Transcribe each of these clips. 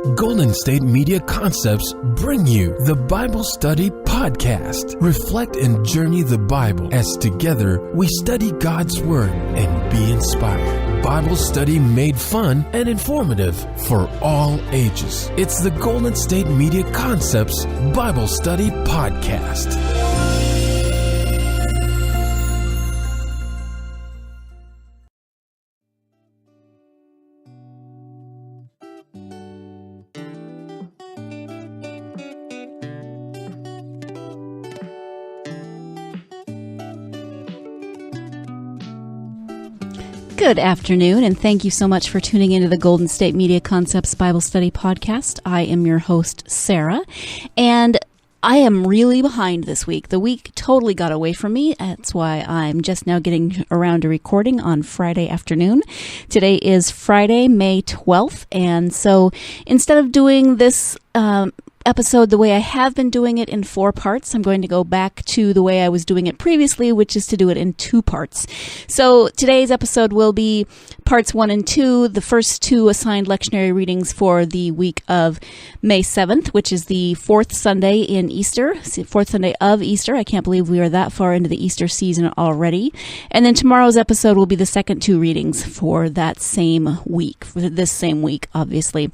Golden State Media Concepts bring you the Bible Study Podcast. Reflect and journey the Bible as together we study God's Word and be inspired. Bible study made fun and informative for all ages. It's the Golden State Media Concepts Bible Study Podcast. Good afternoon, and thank you so much for tuning into the Golden State Media Concepts Bible Study Podcast. I am your host, Sarah, and I am really behind this week. The week totally got away from me. That's why I'm just now getting around to recording on Friday afternoon. Today is Friday, May 12th, and so instead of doing this episode the way I have been doing it in 4 parts, I'm going to go back to the way I was doing it previously, which is to do it in 2 parts. So today's episode will be parts 1 and 2, the first 2 assigned lectionary readings for the week of May 7th, which is the 4th Sunday in Easter, 4th Sunday of Easter. I can't believe we are that far into the Easter season already. And then tomorrow's episode will be the second 2 readings for that same week, for this same week, obviously.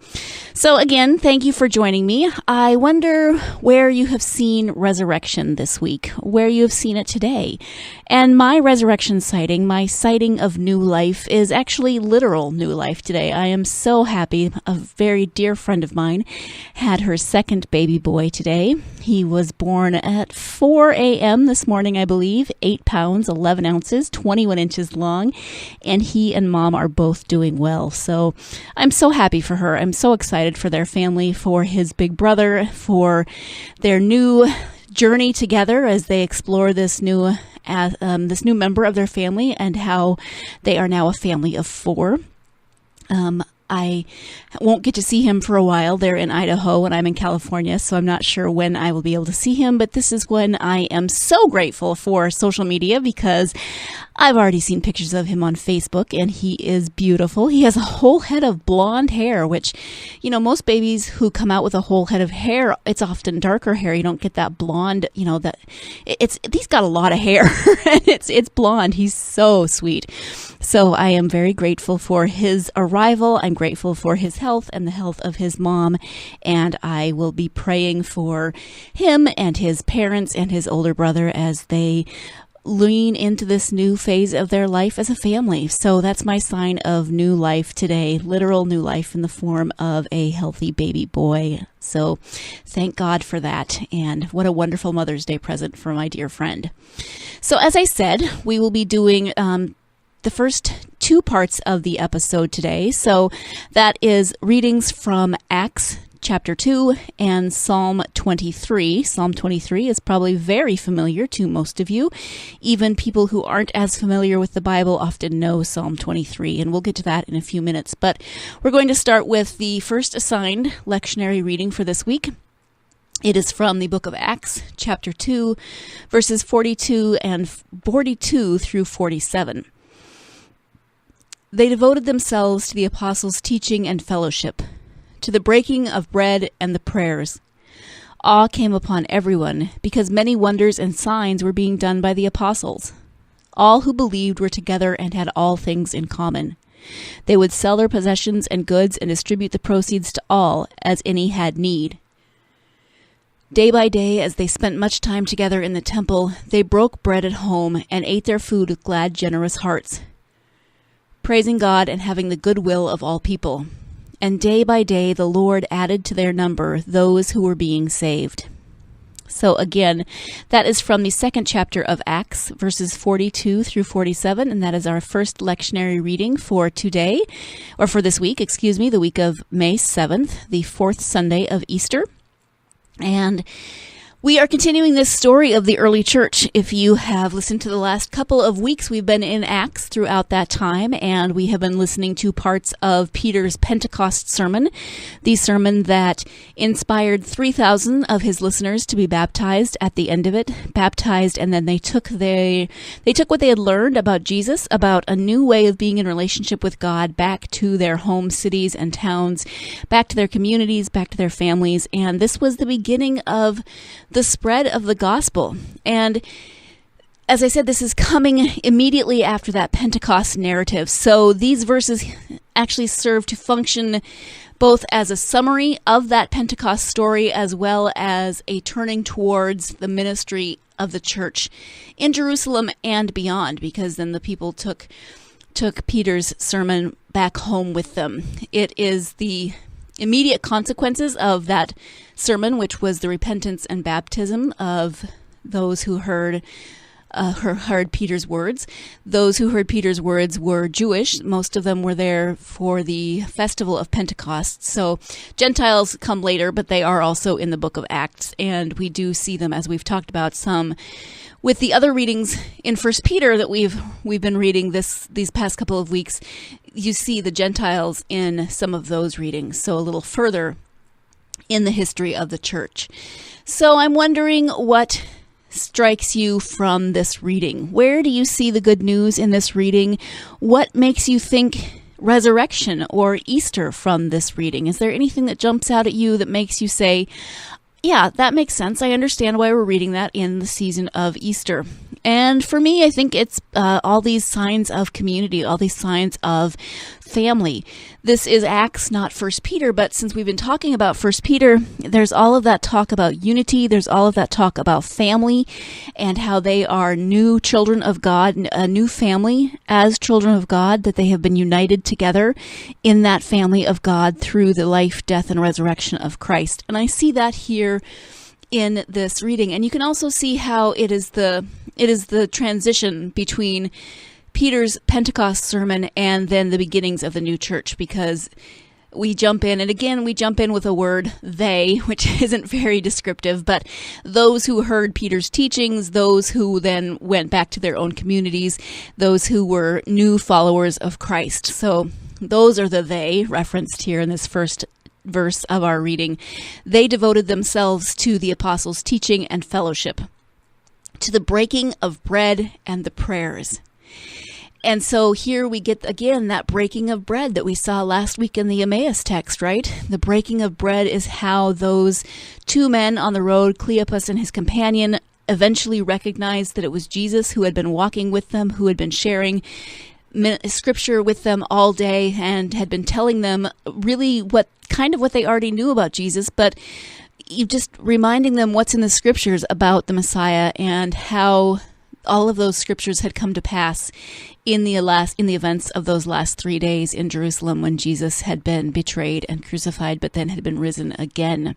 So again, thank you for joining me. I wonder where you have seen resurrection this week, where you have seen it today. And my resurrection sighting, my sighting of new life, is actually literal new life today. I am so happy. A very dear friend of mine had her second baby boy today. He was born at 4 a.m. this morning, I believe, 8 pounds, 11 ounces, 21 inches long, and he and mom are both doing well. So I'm so happy for her. I'm so excited for their family, for his big brother, for their new journey together as they explore this new member of their family and how they are now a family of 4. I won't get to see him for a while. They're in Idaho and I'm in California, so I'm not sure when I will be able to see him, but this is when I am so grateful for social media because I've already seen pictures of him on Facebook and he is beautiful. He has a whole head of blonde hair, which, you know, most babies who come out with a whole head of hair, it's often darker hair. You don't get that blonde, you know, he's got a lot of hair and it's blonde. He's so sweet. So I am very grateful for his arrival. I'm grateful for his health and the health of his mom, and I will be praying for him and his parents and his older brother as they lean into this new phase of their life as a family. So that's my sign of new life today, literal new life in the form of a healthy baby boy. So thank God for that, and what a wonderful Mother's Day present for my dear friend. So as I said, we will be doing the first 2 parts of the episode today. So that is readings from Acts chapter 2 and Psalm 23. Psalm 23 is probably very familiar to most of you. Even people who aren't as familiar with the Bible often know Psalm 23, and we'll get to that in a few minutes. But we're going to start with the first assigned lectionary reading for this week. It is from the book of Acts, chapter 2, verses 42 through 47. They devoted themselves to the apostles' teaching and fellowship, to the breaking of bread and the prayers. Awe came upon everyone, because many wonders and signs were being done by the apostles. All who believed were together and had all things in common. They would sell their possessions and goods and distribute the proceeds to all, as any had need. Day by day, as they spent much time together in the temple, they broke bread at home and ate their food with glad, generous hearts, praising God and having the goodwill of all people. And day by day the Lord added to their number those who were being saved. So again, that is from the 2nd chapter of Acts, verses 42 through 47, and that is our first lectionary reading for today, or for this week, the week of May 7th, the 4th Sunday of Easter. And We are continuing this story of the early church. If you have listened to the last couple of weeks, we've been in Acts throughout that time, and we have been listening to parts of Peter's Pentecost sermon, the sermon that inspired 3,000 of his listeners to be baptized at the end of it, and then they took what they had learned about Jesus, about a new way of being in relationship with God, back to their home cities and towns, back to their communities, back to their families, and this was the beginning of the spread of the gospel. And as I said, this is coming immediately after that Pentecost narrative. So these verses actually serve to function both as a summary of that Pentecost story as well as a turning towards the ministry of the church in Jerusalem and beyond, because then the people took Peter's sermon back home with them. It is the immediate consequences of that sermon, which was the repentance and baptism of those who heard Peter's words. Those who heard Peter's words were Jewish. Most of them were there for the festival of Pentecost. So Gentiles come later, but they are also in the book of Acts, and we do see them, as we've talked about some with the other readings in 1 Peter that we've been reading these past couple of weeks. You see the Gentiles in some of those readings, so a little further in the history of the church. So I'm wondering what strikes you from this reading. Where do you see the good news in this reading? What makes you think resurrection or Easter from this reading? Is there anything that jumps out at you that makes you say, yeah, that makes sense. I understand why we're reading that in the season of Easter? And for me, I think it's all these signs of community, all these signs of family. This is Acts, not 1 Peter, but since we've been talking about 1 Peter, there's all of that talk about unity. There's all of that talk about family and how they are new children of God, a new family as children of God, that they have been united together in that family of God through the life, death, and resurrection of Christ. And I see that here in this reading. And you can also see how it is the transition between Peter's Pentecost sermon and then the beginnings of the new church, because we jump in, and again, we jump in with a word, they, which isn't very descriptive, but those who heard Peter's teachings, those who then went back to their own communities, those who were new followers of Christ. So those are the they referenced here in this first verse of our reading. They devoted themselves to the apostles' teaching and fellowship, to the breaking of bread and the prayers. And so here we get, again, that breaking of bread that we saw last week in the Emmaus text, right? The breaking of bread is how those two men on the road, Cleopas and his companion, eventually recognized that it was Jesus who had been walking with them, who had been sharing scripture with them all day and had been telling them really what they already knew about Jesus, but you just reminding them what's in the scriptures about the Messiah and how all of those scriptures had come to pass in the events of those last 3 days in Jerusalem when Jesus had been betrayed and crucified, but then had been risen again.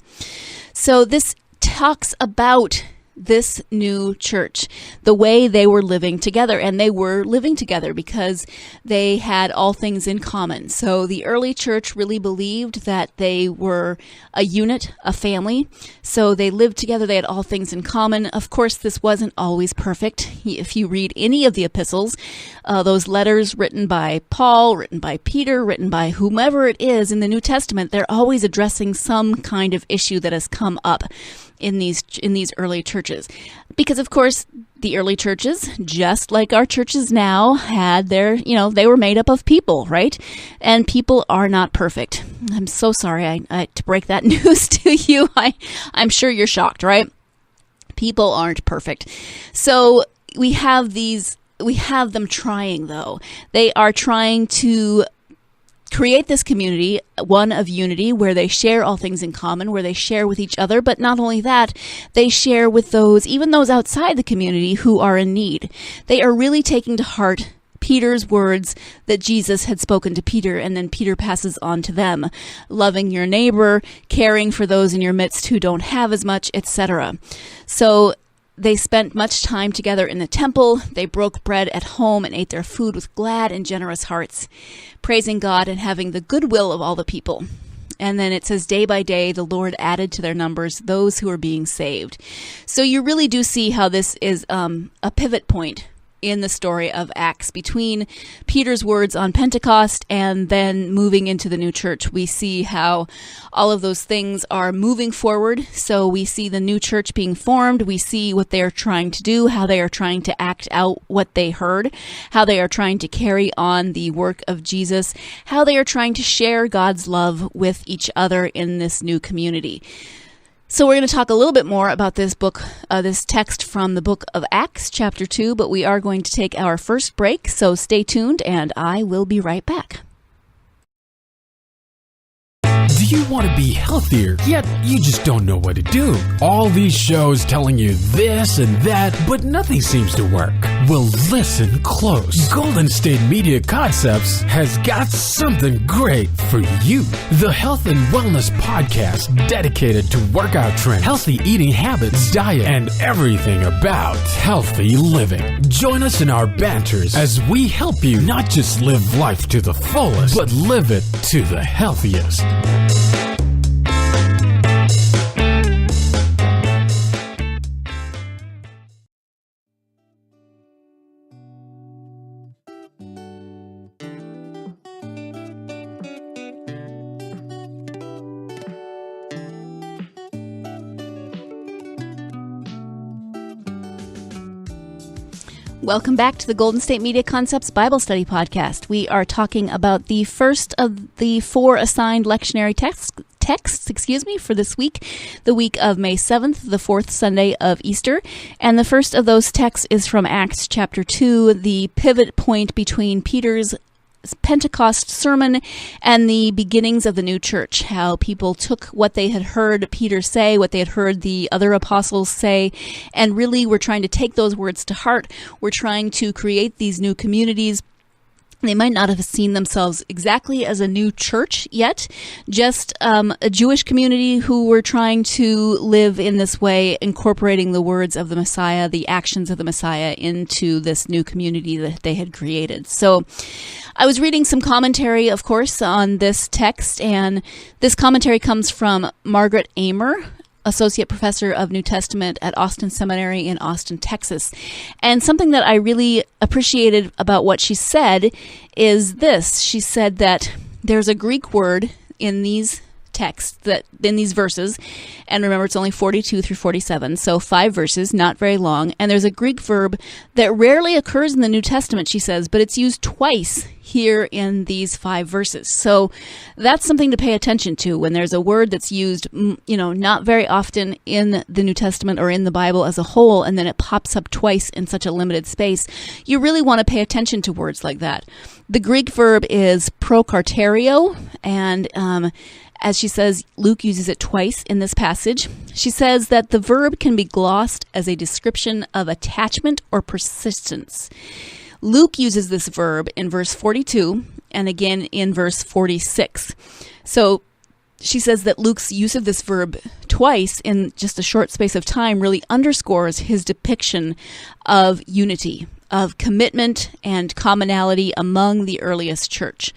So this talks about this new church, the way they were living together, and they were living together because they had all things in common. So the early church really believed that they were a unit, a family. So they lived together. They had all things in common. Of course, this wasn't always perfect. If you read any of the epistles, those letters written by Paul, written by Peter, written by whomever it is in the New Testament, they're always addressing some kind of issue that has come up in these early churches. Because, of course, the early churches, just like our churches now, had they were made up of people, right? And people are not perfect. I'm so sorry to break that news to you. I'm sure you're shocked, right? People aren't perfect. So we have them trying, though. They are trying to create this community, one of unity, where they share all things in common, where they share with each other, but not only that, they share with even those outside the community who are in need. They are really taking to heart Peter's words that Jesus had spoken to Peter, and then Peter passes on to them. Loving your neighbor, caring for those in your midst who don't have as much, etc. So they spent much time together in the temple. They broke bread at home and ate their food with glad and generous hearts, praising God and having the goodwill of all the people. And then it says, day by day, the Lord added to their numbers those who are being saved. So you really do see how this is a pivot point in the story of Acts between Peter's words on Pentecost and then moving into the new church. We see how all of those things are moving forward. So we see the new church being formed. We see what they are trying to do, how they are trying to act out what they heard, how they are trying to carry on the work of Jesus, how they are trying to share God's love with each other in this new community. So we're going to talk a little bit more about this book, this text from the book of Acts, chapter 2, but we are going to take our first break, so stay tuned, and I will be right back. Do you want to be healthier, yet you just don't know what to do? All these shows telling you this and that, but nothing seems to work. Well, listen close. Golden State Media Concepts has got something great for you. The Health and Wellness Podcast dedicated to workout trends, healthy eating habits, diet, and everything about healthy living. Join us in our banters as we help you not just live life to the fullest, but live it to the healthiest. Welcome back to the Golden State Media Concepts Bible Study Podcast. We are talking about the first of the 4 assigned lectionary texts for this week, the week of May 7th, the 4th Sunday of Easter. And the first of those texts is from Acts chapter 2, the pivot point between Peter's Pentecost sermon and the beginnings of the new church, how people took what they had heard Peter say, what they had heard the other apostles say, and really were trying to take those words to heart. We're trying to create these new communities. They might not have seen themselves exactly as a new church yet, just a Jewish community who were trying to live in this way, incorporating the words of the Messiah, the actions of the Messiah into this new community that they had created. So I was reading some commentary, of course, on this text, and this commentary comes from Margaret Amer, Associate Professor of New Testament at Austin Seminary in Austin, Texas. And something that I really appreciated about what she said is this. She said that there's a Greek word in these texts, that in these verses, and remember it's only 42 through 47, so 5 verses, not very long, and there's a Greek verb that rarely occurs in the New Testament, she says, but it's used twice here in these 5 verses. So that's something to pay attention to when there's a word that's used, not very often in the New Testament or in the Bible as a whole, and then it pops up twice in such a limited space. You really want to pay attention to words like that. The Greek verb is prokarterio, and as she says, Luke uses it twice in this passage. She says that the verb can be glossed as a description of attachment or persistence. Luke uses this verb in verse 42 and again in verse 46. So she says that Luke's use of this verb twice in just a short space of time really underscores his depiction of unity, of commitment and commonality among the earliest church.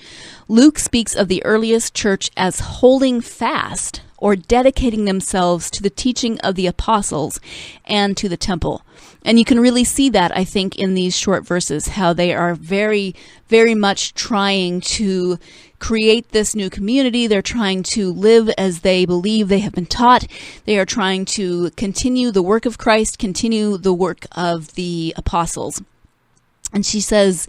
Luke speaks of the earliest church as holding fast or dedicating themselves to the teaching of the apostles and to the temple. And you can really see that, I think, in these short verses, how they are very, very much trying to create this new community. They're trying to live as they believe they have been taught. They are trying to continue the work of Christ, continue the work of the apostles. And she says,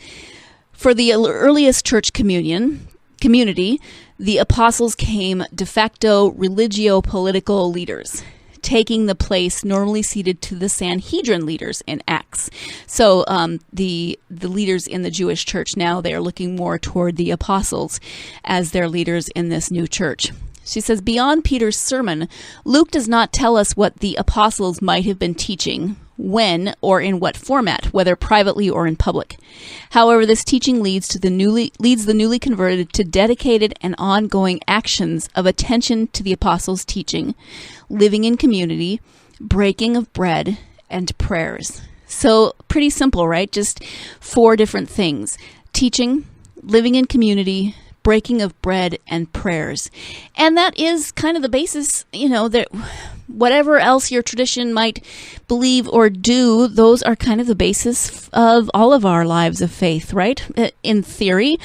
for the earliest church community, the apostles came de facto religio-political leaders, taking the place normally ceded to the Sanhedrin leaders in Acts. So the leaders in the Jewish church now, they are looking more toward the apostles as their leaders in this new church. She says, beyond Peter's sermon, Luke does not tell us what the apostles might have been teaching, when, or in what format, whether privately or in public. However, this teaching leads the newly converted to dedicated and ongoing actions of attention to the apostles' teaching, living in community, breaking of bread, and prayers. So pretty simple, right? Just 4 different things: teaching, living in community, breaking of bread and prayers. And that is kind of the basis, that whatever else your tradition might believe or do, those are kind of the basis of all of our lives of faith, right? In theory,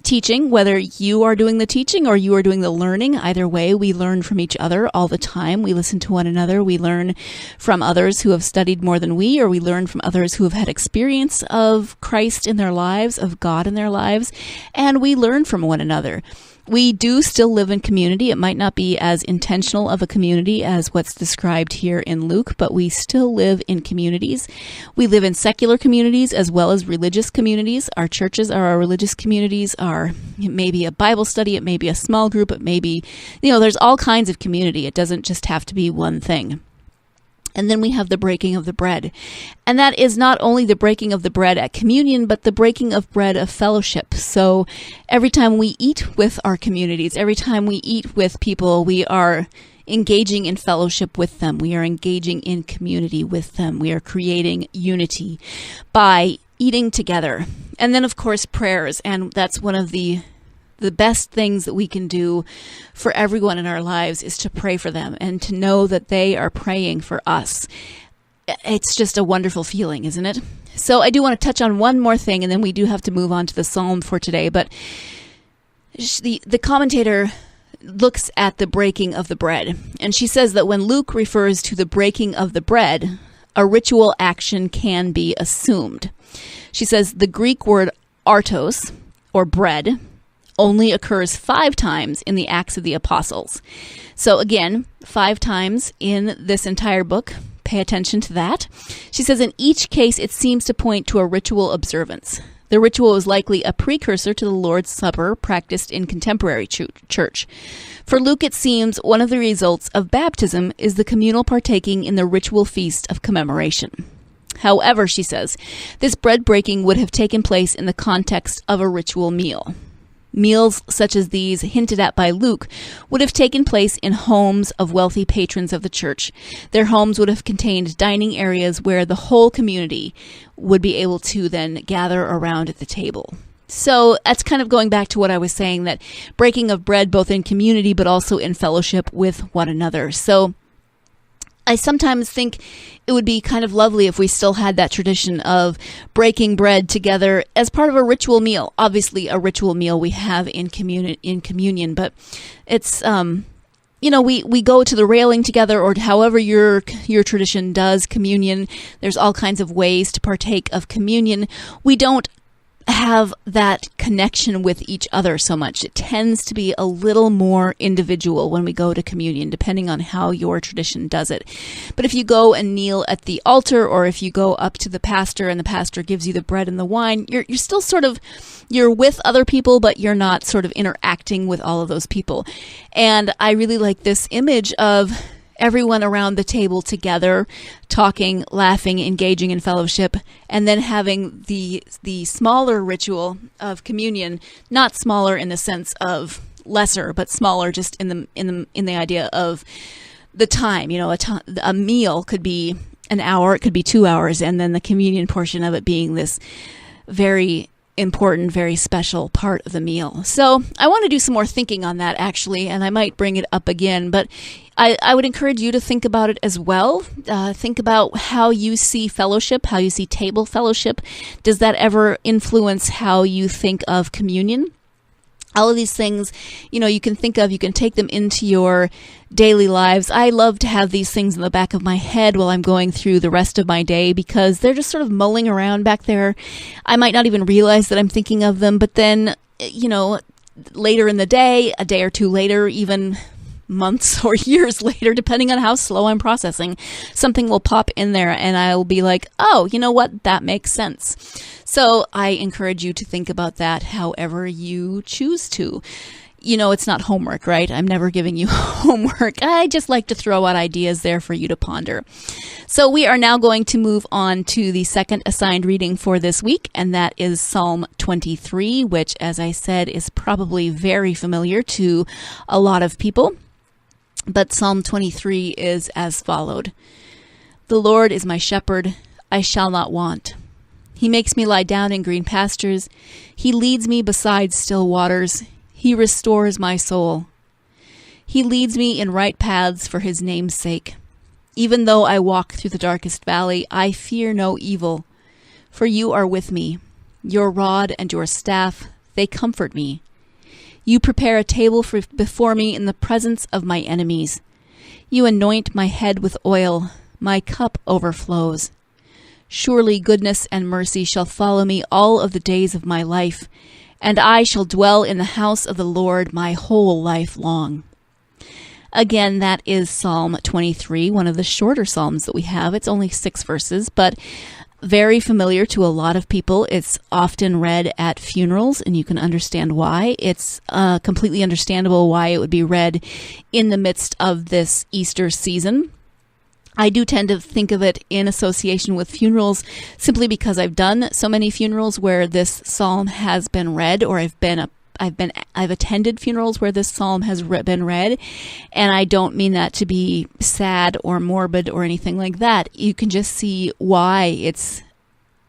teaching, whether you are doing the teaching or you are doing the learning, either way, we learn from each other all the time. We listen to one another. We learn from others who have studied more than we, or we learn from others who have had experience of Christ in their lives, of God in their lives, and we learn from one another. We do still live in community. It might not be as intentional of a community as what's described here in Luke, but we still live in communities. We live in secular communities as well as religious communities. Our churches are our religious communities, it may be a Bible study, it may be a small group, it may be, there's all kinds of community. It doesn't just have to be one thing. And then we have the breaking of the bread. And that is not only the breaking of the bread at communion, but the breaking of bread of fellowship. So every time we eat with our communities, every time we eat with people, we are engaging in fellowship with them. We are engaging in community with them. We are creating unity by eating together. And then, of course, prayers. And that's one of the best things that we can do for everyone in our lives is to pray for them and to know that they are praying for us. It's just a wonderful feeling, isn't it? So I do want to touch on one more thing, and then we do have to move on to the psalm for today. But the commentator looks at the breaking of the bread, and she says that when Luke refers to the breaking of the bread, a ritual action can be assumed. She says the Greek word artos, or bread, only occurs 5 times in the Acts of the Apostles. So again, 5 times in this entire book. Pay attention to that. She says in each case, it seems to point to a ritual observance. The ritual is likely a precursor to the Lord's Supper practiced in contemporary church. For Luke, it seems one of the results of baptism is the communal partaking in the ritual feast of commemoration. However, she says, this bread breaking would have taken place in the context of a ritual meal. Meals such as these hinted at by Luke would have taken place in homes of wealthy patrons of the church. Their homes would have contained dining areas where the whole community would be able to then gather around at the table. So that's kind of going back to what I was saying, that breaking of bread both in community but also in fellowship with one another. So I sometimes think it would be kind of lovely if we still had that tradition of breaking bread together as part of a ritual meal. Obviously, a ritual meal we have in communion, but it's we go to the railing together, or however your tradition does communion. There's all kinds of ways to partake of communion. We don't have that connection with each other so much. It tends to be a little more individual when we go to communion, depending on how your tradition does it. But if you go and kneel at the altar, or if you go up to the pastor and the pastor gives you the bread and the wine, you're still you're with other people, but you're not sort of interacting with all of those people. And I really like this image of everyone around the table together, talking, laughing, engaging in fellowship, and then having the smaller ritual of communion, not smaller in the sense of lesser, but smaller just in the idea of the time. A meal could be an hour, it could be 2 hours, and then the communion portion of it being this very important, very special part of the meal. So I want to do some more thinking on that, actually, and I might bring it up again, but I would encourage you to think about it as well. Think about how you see fellowship, how you see table fellowship. Does that ever influence how you think of communion? All of these things, you can think of, you can take them into your daily lives. I love to have these things in the back of my head while I'm going through the rest of my day, because they're just sort of mulling around back there. I might not even realize that I'm thinking of them, but then, later in the day, a day or two later, even months or years later, depending on how slow I'm processing, something will pop in there and I'll be like, oh, you know what? That makes sense. So I encourage you to think about that however you choose to. It's not homework, right? I'm never giving you homework. I just like to throw out ideas there for you to ponder. So we are now going to move on to the second assigned reading for this week, and that is Psalm 23, which, as I said, is probably very familiar to a lot of people. But Psalm 23 is as followed. The Lord is my shepherd, I shall not want. He makes me lie down in green pastures. He leads me beside still waters. He restores my soul. He leads me in right paths for his name's sake. Even though I walk through the darkest valley, I fear no evil, for you are with me. Your rod and your staff, they comfort me. You prepare a table before me in the presence of my enemies. You anoint my head with oil. My cup overflows. Surely goodness and mercy shall follow me all of the days of my life, and I shall dwell in the house of the Lord my whole life long. Again, that is Psalm 23, one of the shorter psalms that we have. It's only 6 verses, but very familiar to a lot of people. It's often read at funerals, and you can understand why. It's completely understandable why it would be read in the midst of this Easter season. I do tend to think of it in association with funerals simply because I've done so many funerals where this psalm has been read, or I've attended funerals where this psalm has been read, and I don't mean that to be sad or morbid or anything like that. You can just see why it's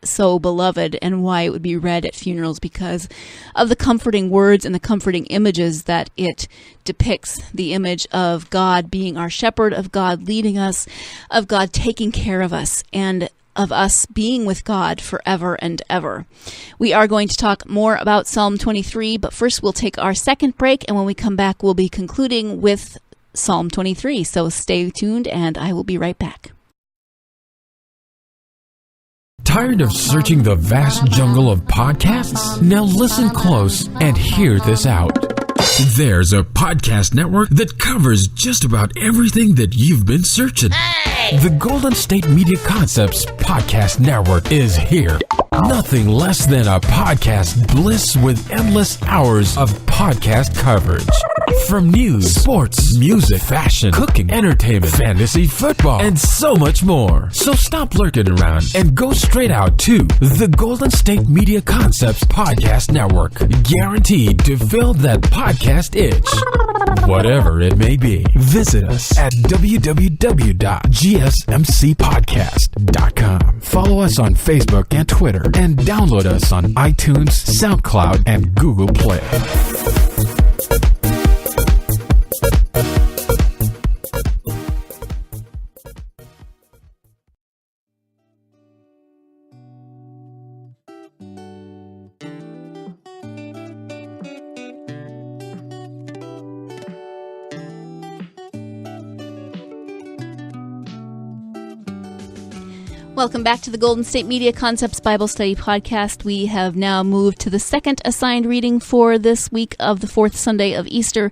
so beloved and why it would be read at funerals, because of the comforting words and the comforting images that it depicts. The image of God being our shepherd, of God leading us, of God taking care of us, and of us being with God forever and ever. We are going to talk more about Psalm 23, but first we'll take our second break, and when we come back, we'll be concluding with Psalm 23. So stay tuned, and I will be right back. Tired of searching the vast jungle of podcasts? Now listen close and hear this out. There's a podcast network that covers just about everything that you've been searching. Hey! The Golden State Media Concepts Podcast Network is here. Nothing less than a podcast bliss with endless hours of podcast coverage. From news, sports, music, fashion, cooking, entertainment, fantasy, football, and so much more. So stop lurking around and go straight out to the Golden State Media Concepts Podcast Network. Guaranteed to fill that podcast itch. Whatever it may be. Visit us at www.gsmcpodcast.com. Follow us on Facebook and Twitter, and download us on iTunes, SoundCloud, and Google Play. Welcome back to the Golden State Media Concepts Bible Study Podcast. We have now moved to the second assigned reading for this week of the fourth Sunday of Easter,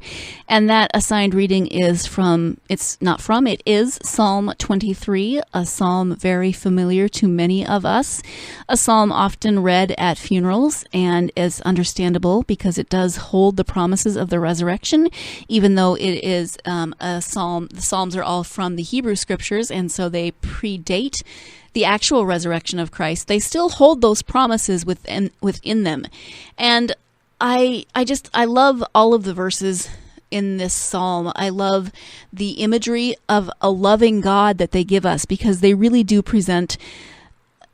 and that assigned reading is it is Psalm 23, a psalm very familiar to many of us, a psalm often read at funerals, and is understandable because it does hold the promises of the resurrection, even though it is a psalm. The psalms are all from the Hebrew scriptures, and so they predate the actual resurrection of Christ. They still hold those promises within them. And I love all of the verses in this psalm. I love the imagery of a loving God that they give us, because they really do present,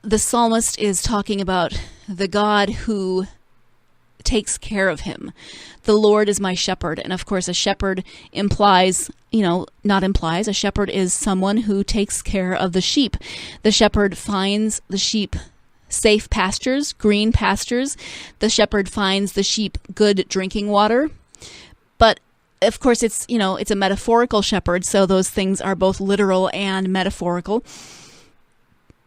the psalmist is talking about the God who takes care of him. The Lord is my shepherd. And of course, a shepherd a shepherd is someone who takes care of the sheep. The shepherd finds the sheep safe pastures, green pastures. The shepherd finds the sheep good drinking water. But of course, it's a metaphorical shepherd, so those things are both literal and metaphorical.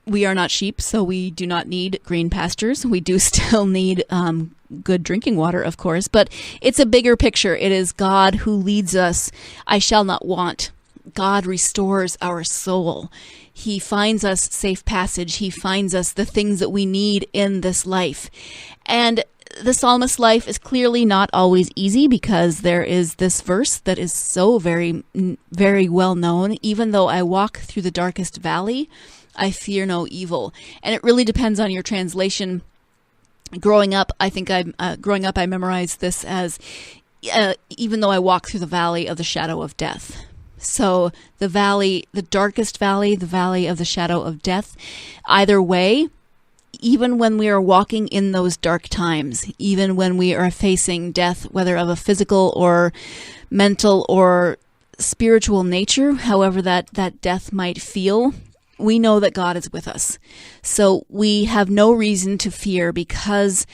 We are not sheep, so we do not need green pastures. We do still need good drinking water, of course, but it's a bigger picture. It is God who leads us. I shall not want. God restores our soul. He finds us safe passage. He finds us the things that we need in this life. And the psalmist's life is clearly not always easy, because there is this verse that is so very, very well known. Even though I walk through the darkest valley, I fear no evil. And it really depends on your translation. Growing up, I memorized this as, even though I walk through the valley of the shadow of death. So the valley, the darkest valley, the valley of the shadow of death, either way, even when we are walking in those dark times, even when we are facing death, whether of a physical or mental or spiritual nature, however that death might feel, we know that God is with us. So we have no reason to fear because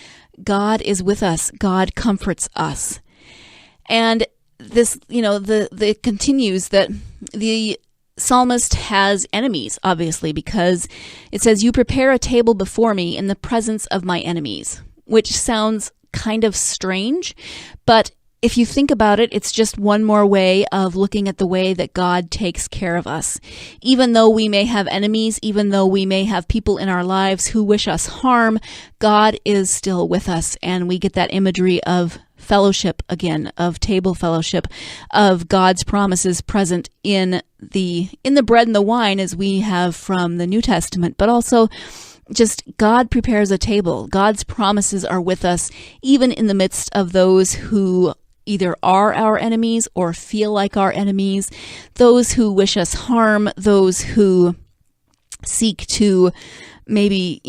God is with us. God comforts us. And this, it continues that the psalmist has enemies, obviously, because it says, "You prepare a table before me in the presence of my enemies," which sounds kind of strange, but if you think about it, it's just one more way of looking at the way that God takes care of us. Even though we may have enemies, even though we may have people in our lives who wish us harm, God is still with us. And we get that imagery of fellowship again, of table fellowship, of God's promises present in the bread and the wine as we have from the New Testament, but also just God prepares a table. God's promises are with us, even in the midst of those who either are our enemies or feel like our enemies, those who wish us harm, those who seek to maybe,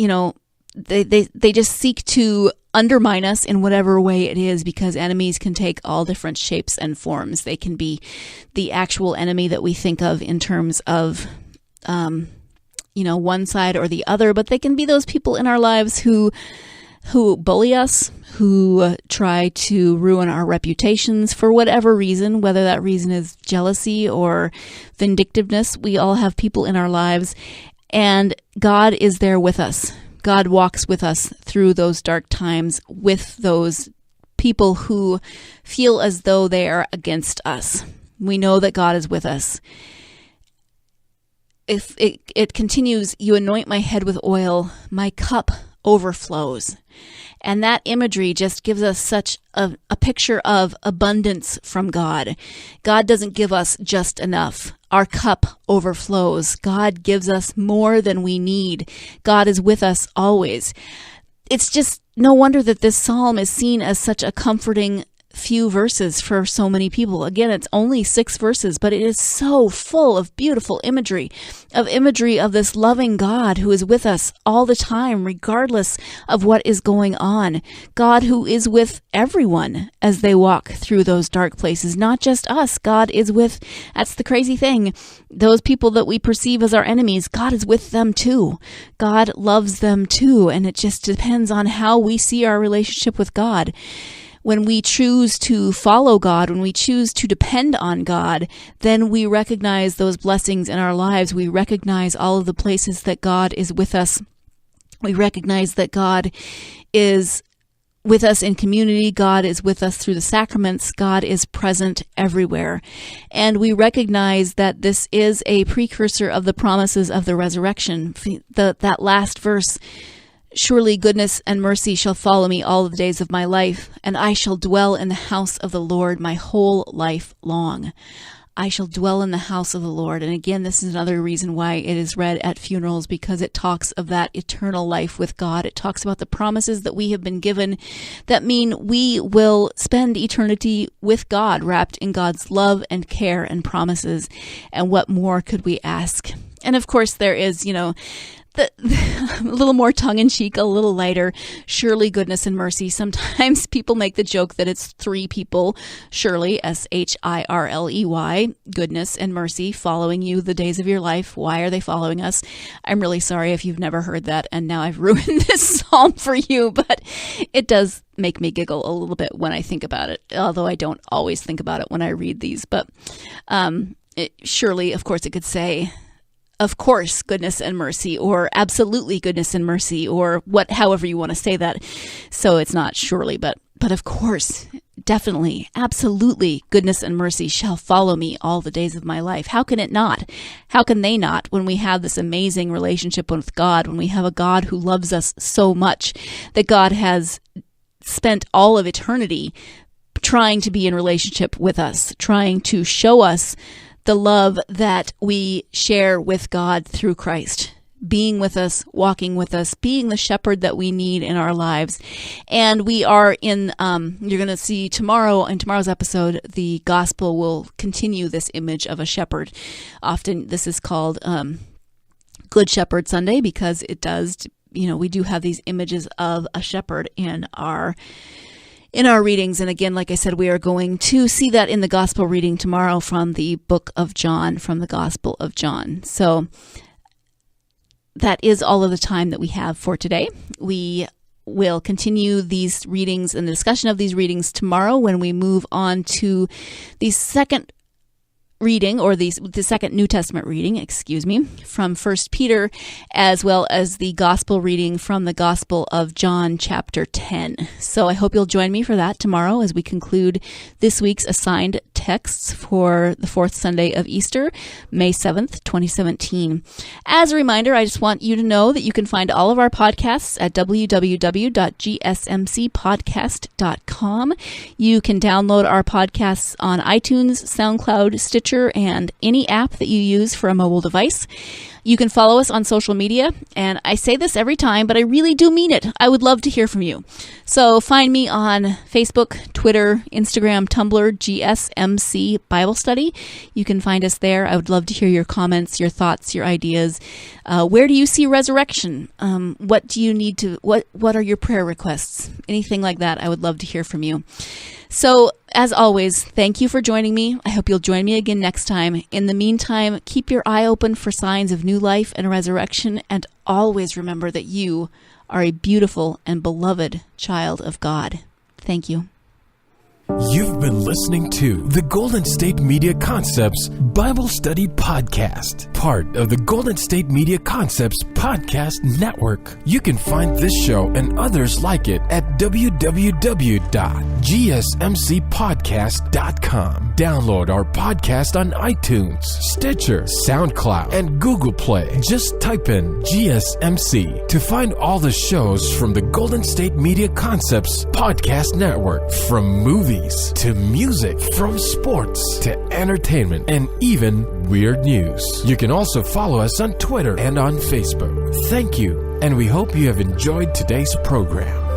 they just seek to undermine us in whatever way it is, because enemies can take all different shapes and forms. They can be the actual enemy that we think of in terms of, one side or the other, but they can be those people in our lives who bully us, who try to ruin our reputations for whatever reason, whether that reason is jealousy or vindictiveness. We all have people in our lives, and God is there with us. God walks with us through those dark times with those people who feel as though they are against us. We know that God is with us. If it continues, "You anoint my head with oil, my cup overflows." And that imagery just gives us such a picture of abundance from God. God doesn't give us just enough. Our cup overflows. God gives us more than we need. God is with us always. It's just no wonder that this psalm is seen as such a comforting few verses for so many people. Again, it's only 6 verses, but it is so full of beautiful imagery of this loving God who is with us all the time, regardless of what is going on. God who is with everyone as they walk through those dark places, not just us. God is with, that's the crazy thing, those people that we perceive as our enemies, God is with them too. God loves them too, and it just depends on how we see our relationship with God. When we choose to follow God, when we choose to depend on God, then we recognize those blessings in our lives. We recognize all of the places that God is with us. We recognize that God is with us in community. God is with us through the sacraments. God is present everywhere. And we recognize that this is a precursor of the promises of the resurrection. That last verse, "Surely goodness and mercy shall follow me all the days of my life, and I shall dwell in the house of the Lord my whole life long." I shall dwell in the house of the Lord. And again, this is another reason why it is read at funerals, because it talks of that eternal life with God. It talks about the promises that we have been given that mean we will spend eternity with God, wrapped in God's love and care and promises. And what more could we ask? And of course, there is, a little more tongue-in-cheek, a little lighter, "Surely goodness and mercy." Sometimes people make the joke that it's 3 people, surely, Shirley, goodness and mercy, following you the days of your life. Why are they following us? I'm really sorry if you've never heard that, and now I've ruined this psalm for you, but it does make me giggle a little bit when I think about it, although I don't always think about it when I read these. But surely, of course, it could say, "Of course, goodness and mercy," or "absolutely goodness and mercy," or however you want to say that. So it's not surely, but of course, definitely, absolutely, goodness and mercy shall follow me all the days of my life. How can it not? How can they not, when we have this amazing relationship with God, when we have a God who loves us so much, that God has spent all of eternity trying to be in relationship with us, trying to show us the love that we share with God through Christ, being with us, walking with us, being the shepherd that we need in our lives. And we are in, you're going to see tomorrow, in tomorrow's episode, the gospel will continue this image of a shepherd. Often this is called Good Shepherd Sunday, because it does we do have these images of a shepherd in our readings. And again, like I said, we are going to see that in the gospel reading tomorrow from the book of John, from the Gospel of John. So that is all of the time that we have for today. We will continue these readings and the discussion of these readings tomorrow when we move on to the second reading, or the second New Testament reading, from 1 Peter, as well as the gospel reading from the Gospel of John, chapter 10. So I hope you'll join me for that tomorrow as we conclude this week's assigned texts for the fourth Sunday of Easter, May 7th, 2017. As a reminder, I just want you to know that you can find all of our podcasts at www.gsmcpodcast.com. You can download our podcasts on iTunes, SoundCloud, Stitcher, and any app that you use for a mobile device. You can follow us on social media, and I say this every time, but I really do mean it. I would love to hear from you. So find me on Facebook, Twitter, Instagram, Tumblr, GSMC Bible Study. You can find us there. I would love to hear your comments, your thoughts, your ideas. Where do you see resurrection? What do you need to, what are your prayer requests? Anything like that, I would love to hear from you. So, as always, thank you for joining me. I hope you'll join me again next time. In the meantime, keep your eye open for signs of new life and resurrection, and always remember that you are a beautiful and beloved child of God. Thank you. You've been listening to the Golden State Media Concepts Bible Study Podcast, part of the Golden State Media Concepts Podcast Network. You can find this show and others like it at www.gsmcpodcast.com. Download our podcast on iTunes, Stitcher, SoundCloud, and Google Play. Just type in GSMC to find all the shows from the Golden State Media Concepts Podcast Network, from movies to music, from sports to entertainment, and even weird news. You can also follow us on Twitter and on Facebook. Thank you, and we hope you have enjoyed today's program.